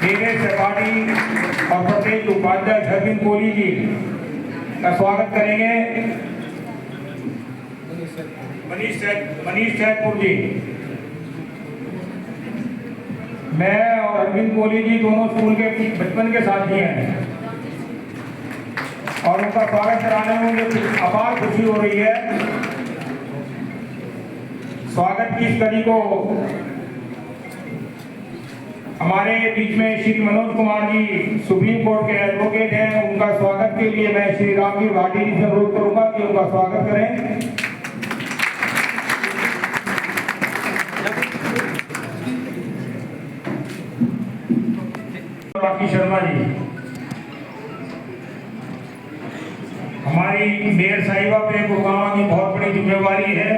मेरे सहपाठी और प्रदेश उपाध्यक्ष अरविंद कोहली जी का स्वागत करेंगे। मनीष सैदपुर जी। मैं और अरविंद कोहली जी दोनों स्कूल के बचपन के साथी हैं और उनका स्वागत कराने में मुझे अपार खुशी हो रही है। स्वागत की इस कड़ी को हमारे बीच में श्री मनोज कुमार जी सुप्रीम कोर्ट के एडवोकेट हैं। उनका स्वागत के लिए मैं श्री रामवीर भाटी जी से अनुरोध करूंगा कि उनका स्वागत करें। राखी शर्मा जी। हमारी मेयर साहिबा पे गुरुगांव की बहुत बड़ी जिम्मेवारी है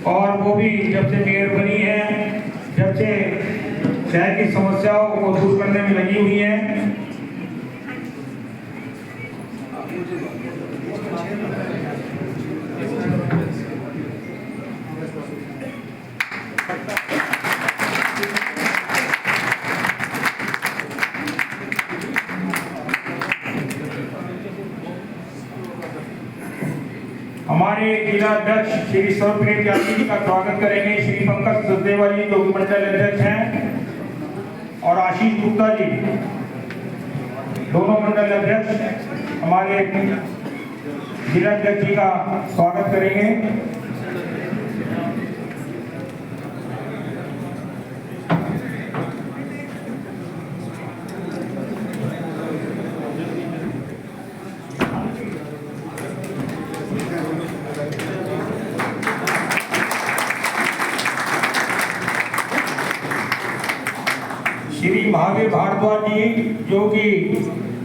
और वो भी जब से मेयर बनी है, जब से शहर की समस्याओं को दूर करने में लगी हुई है। हमारे जिला अध्यक्ष श्री सर्वप्रिय त्यागी जी का स्वागत करेंगे। श्री पंकज सचदेवा जी जो मंडल अध्यक्ष हैं और आशीष गुप्ता जी दोनों मंडल अध्यक्ष हमारे जिला अध्यक्ष जी का स्वागत करेंगे। श्री महावीर भारद्वाज जी जो कि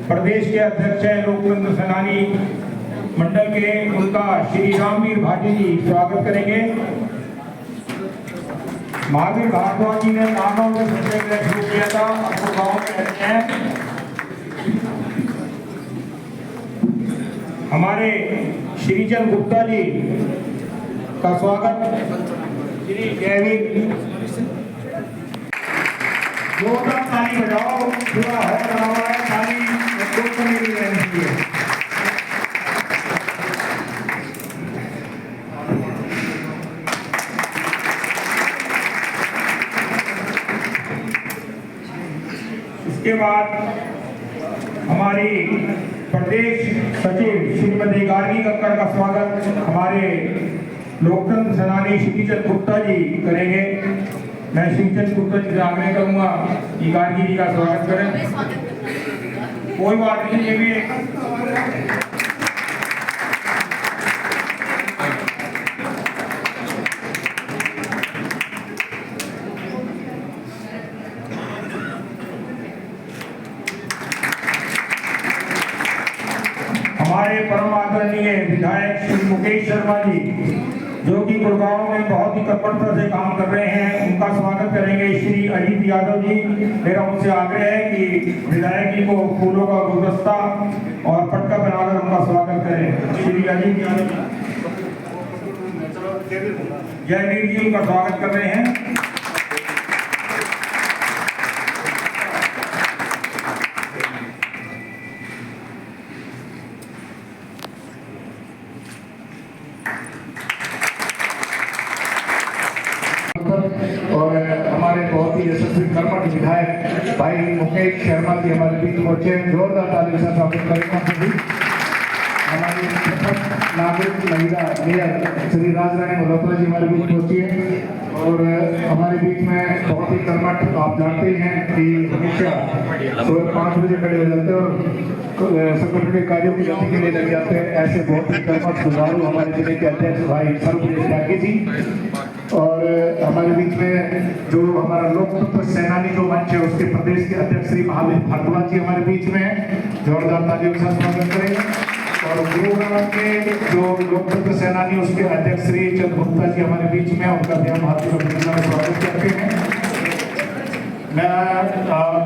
प्रदेश के अध्यक्ष हैं लोकतंत्र सेनानी मंडल के, उनका श्री रामवीर भाटी जी स्वागत करेंगे। महावीर भारद्वाज जी ने नानों में सत्याग्रह शुरू किया था, अपने गांव में रहते हैं। हमारे श्रीचंद गुप्ता जी का स्वागत श्री जयवीर। जोरदार ताली बजाओ, पूरा हॉल बना हुआ है, ताली नहीं रहनी चाहिए। इसके बाद हमारी प्रदेश सचिव श्रीमती गार्गी कक्कड़ का स्वागत हमारे लोकतंत्र सेनानी श्रीचंद गुप्ता जी करेंगे। मैं श्रीचंद गुप्ता जी से आग्रह करूंगा कि गार्गी जी का स्वागत करें। कोई बात नहीं, ये भी हमारे परम आदरणीय विधायक श्री मुकेश शर्मा जी जो कि गुड़गांव में बहुत ही तत्परता से काम कर रहे हैं, उनका स्वागत करेंगे श्री अजीत यादव जी। मेरा उनसे आग्रह है कि विधायक जी को फूलों का गुलदस्ता और पटका बनाकर उनका स्वागत करें। श्री अजीत यादव जयवीर जी उनका स्वागत कर रहे हैं। और हमारे बहुत ही यशस्वी कर्मठ विधायक भाई मुकेश शर्मा जी हमारे बीच पहुंचे। जोरदार ताली के साथ स्वागत करेंगे। हमारी नागरिक महिला मेयर श्री राजरानी मल्होत्रा जी हमारे बीच पहुंची है और हमारे बीच में बहुत ही कर्मठ, आप जानते हैं कि हमेशा सुबह 5 बजे खड़े हो जाते हैं और संगठन के कार्यों की गति के लिए लग जाते हैं। ऐसे बहुत ही कर्मठ सुधारू हमारे जिले के अध्यक्ष भाई सर्वप्रिय त्यागी जी और हमारे बीच में जो हमारा लोकतंत्र सेनानी जो मंच है उसके प्रदेश के अध्यक्ष श्री महावीर भारद्वाज जी हमारे बीच में। जोरदार तालियों के साथ स्वागत करेंगे। और गुरुग्राम के जो लोकतंत्र सेनानी उसके अध्यक्ष श्री चंद गुप्ता जी हमारे बीच में, उनका भी हम हार्दिक अभिनंदन में स्वागत करते हैं। मैं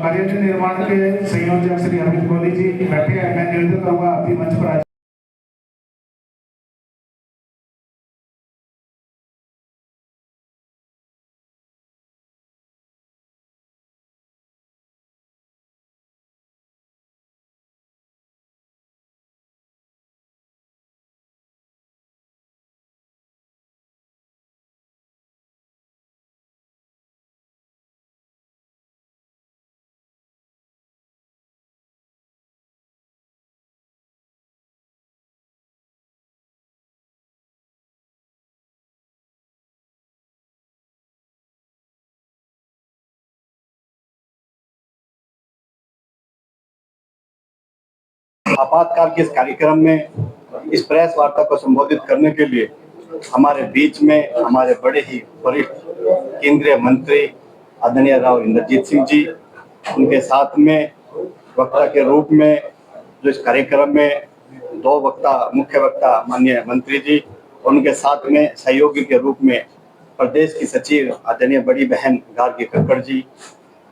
पर्यटन निर्माण के संयोजक श्री अरविंद कोहली जी बैठे हैं, मैं निवेदन करूंगा आपकी मंच पर आपातकाल के इस कार्यक्रम में इस प्रेस वार्ता को संबोधित करने के लिए हमारे बीच में हमारे बड़े ही वरिष्ठ केंद्रीय मंत्री आदरणीय राव इंद्रजीत सिंह जी, उनके साथ में वक्ता के रूप में जो इस कार्यक्रम में दो वक्ता, मुख्य वक्ता माननीय मंत्री जी, उनके साथ में सहयोगी के रूप में प्रदेश की सचिव आदरणीय बड़ी बहन गार्गी कक्कड़ जी,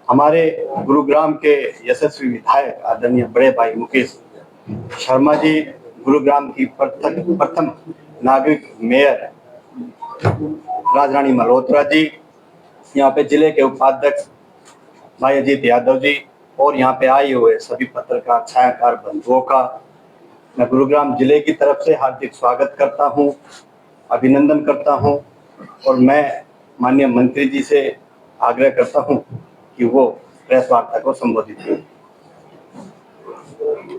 हमारे गुरुग्राम के यशस्वी विधायक आदरणीय बड़े भाई मुकेश शर्मा जी, गुरुग्राम की प्रथम नागरिक मेयर राजरानी मल्होत्रा जी, यहाँ पे जिले के उपाध्यक्ष भाई अजीत यादव जी और यहाँ पे आए हुए सभी पत्रकार छायाकार बंधुओं का मैं गुरुग्राम जिले की तरफ से हार्दिक स्वागत करता हूँ, अभिनंदन करता हूँ और मैं माननीय मंत्री जी से आग्रह करता हूँ कि वो प्रेस वार्ता को संबोधित करें।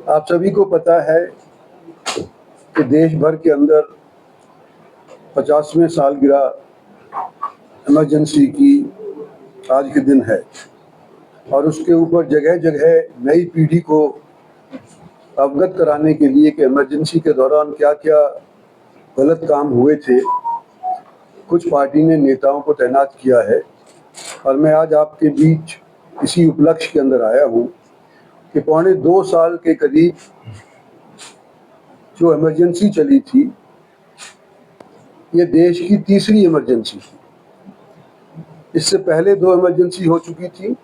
आप सभी को पता है कि देश भर के अंदर 50वें सालगिरह इमरजेंसी की आज के दिन है और उसके ऊपर जगह जगह नई पीढ़ी को अवगत कराने के लिए कि इमरजेंसी के दौरान क्या क्या गलत काम हुए थे, कुछ पार्टी ने नेताओं को तैनात किया है। और मैं आज आपके बीच इसी उपलक्ष्य के अंदर आया हूँ कि पौने 2 साल के करीब जो इमरजेंसी चली थी, ये देश की तीसरी इमरजेंसी थी। इससे पहले 2 इमरजेंसी हो चुकी थी,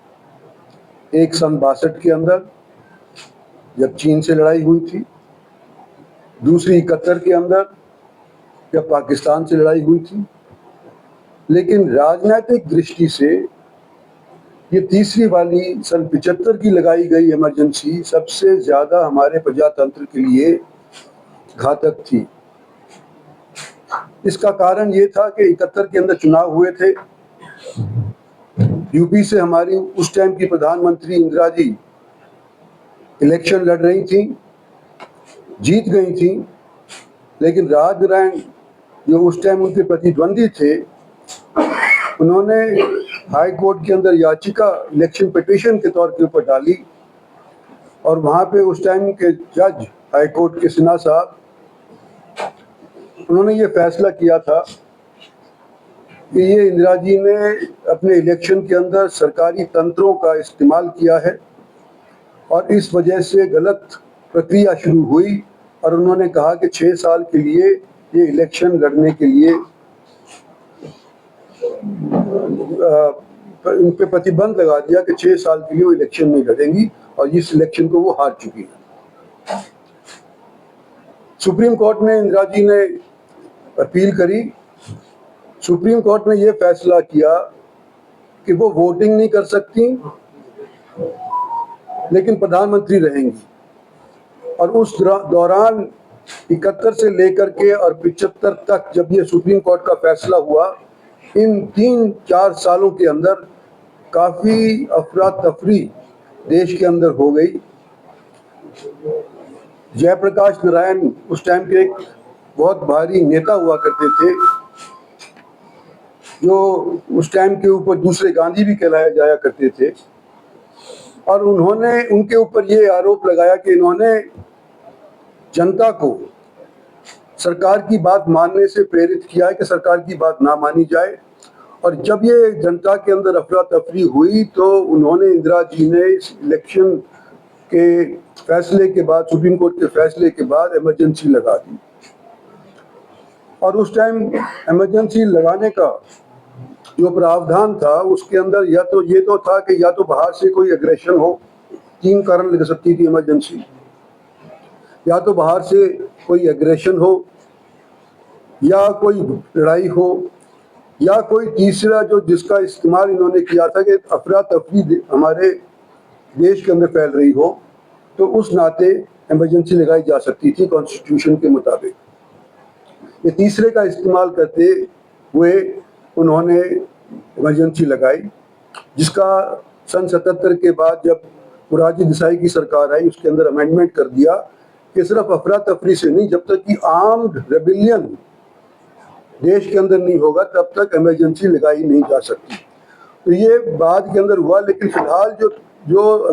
एक सन 62 के अंदर जब चीन से लड़ाई हुई थी, दूसरी 71 के अंदर जब पाकिस्तान से लड़ाई हुई थी। लेकिन राजनीतिक दृष्टि से ये तीसरी वाली सन 75 की लगाई गई इमरजेंसी सबसे ज्यादा हमारे प्रजातंत्र के लिए घातक थी। इसका कारण ये था कि 71 के अंदर चुनाव हुए थे, यूपी से हमारी उस टाइम की प्रधानमंत्री इंदिरा जी इलेक्शन लड़ रही थी, जीत गई थी, लेकिन राजनारायण जो उस टाइम उनके प्रतिद्वंदी थे, उन्होंने हाई कोर्ट के अंदर याचिका इलेक्शन पिटीशन के तौर के ऊपर डाली और वहाँ पे उस टाइम के जज हाई कोर्ट के सिन्हा साहब, उन्होंने ये फैसला किया था कि ये इंदिरा जी ने अपने इलेक्शन के अंदर सरकारी तंत्रों का इस्तेमाल किया है और इस वजह से गलत प्रक्रिया शुरू हुई और उन्होंने कहा कि 6 साल के लिए ये इलेक्शन लड़ने के लिए उन पे प्रतिबंध लगा दिया कि 6 साल के लिए वो इलेक्शन नहीं लड़ेंगी और इस इलेक्शन को वो हार चुकी है। सुप्रीम कोर्ट ने इंदिरा जी ने अपील करी, सुप्रीम कोर्ट ने ये फैसला किया कि वो वोटिंग नहीं कर सकती लेकिन प्रधानमंत्री रहेंगी। और उस दौरान 71 से लेकर के और 75 तक जब ये सुप्रीम कोर्ट का फैसला हुआ, इन 3-4 सालों के अंदर काफी अफरा तफरी देश के अंदर हो गई। जयप्रकाश नारायण उस टाइम के एक बहुत भारी नेता हुआ करते थे, जो उस टाइम के ऊपर दूसरे गांधी भी कहलाया जाया करते थे, और उन्होंने उनके ऊपर ये आरोप लगाया कि इन्होंने जनता को सरकार की बात मानने से प्रेरित किया है कि सरकार की बात ना मानी जाए। और जब ये जनता के अंदर अफरा तफरी हुई तो उन्होंने इंदिरा जी ने इस इलेक्शन के फैसले के बाद, सुप्रीम कोर्ट के फैसले के बाद इमरजेंसी लगा दी। और उस टाइम इमरजेंसी लगाने का जो प्रावधान था उसके अंदर या तो ये तो था कि या तो बाहर से कोई एग्रेशन हो, 3 कारण लग सकती थी इमरजेंसी, या तो बाहर से कोई एग्रेशन हो, या कोई लड़ाई हो, या कोई तीसरा जो जिसका इस्तेमाल इन्होंने किया था कि अफरा तफरी हमारे देश के अंदर फैल रही हो, तो उस नाते इमरजेंसी लगाई जा सकती थी कॉन्स्टिट्यूशन के मुताबिक। ये तीसरे का इस्तेमाल करते हुए उन्होंने इमरजेंसी लगाई, जिसका सन 77 के बाद जब मोरारजी देसाई की सरकार आई उसके अंदर अमेंडमेंट कर दिया कि सिर्फ अफरा तफरी से नहीं, जब तक कि आर्म्ड रेबिलियन देश के अंदर नहीं होगा तब तक इमरजेंसी लगाई नहीं जा सकती। तो ये बाद के अंदर हुआ, लेकिन फिलहाल जो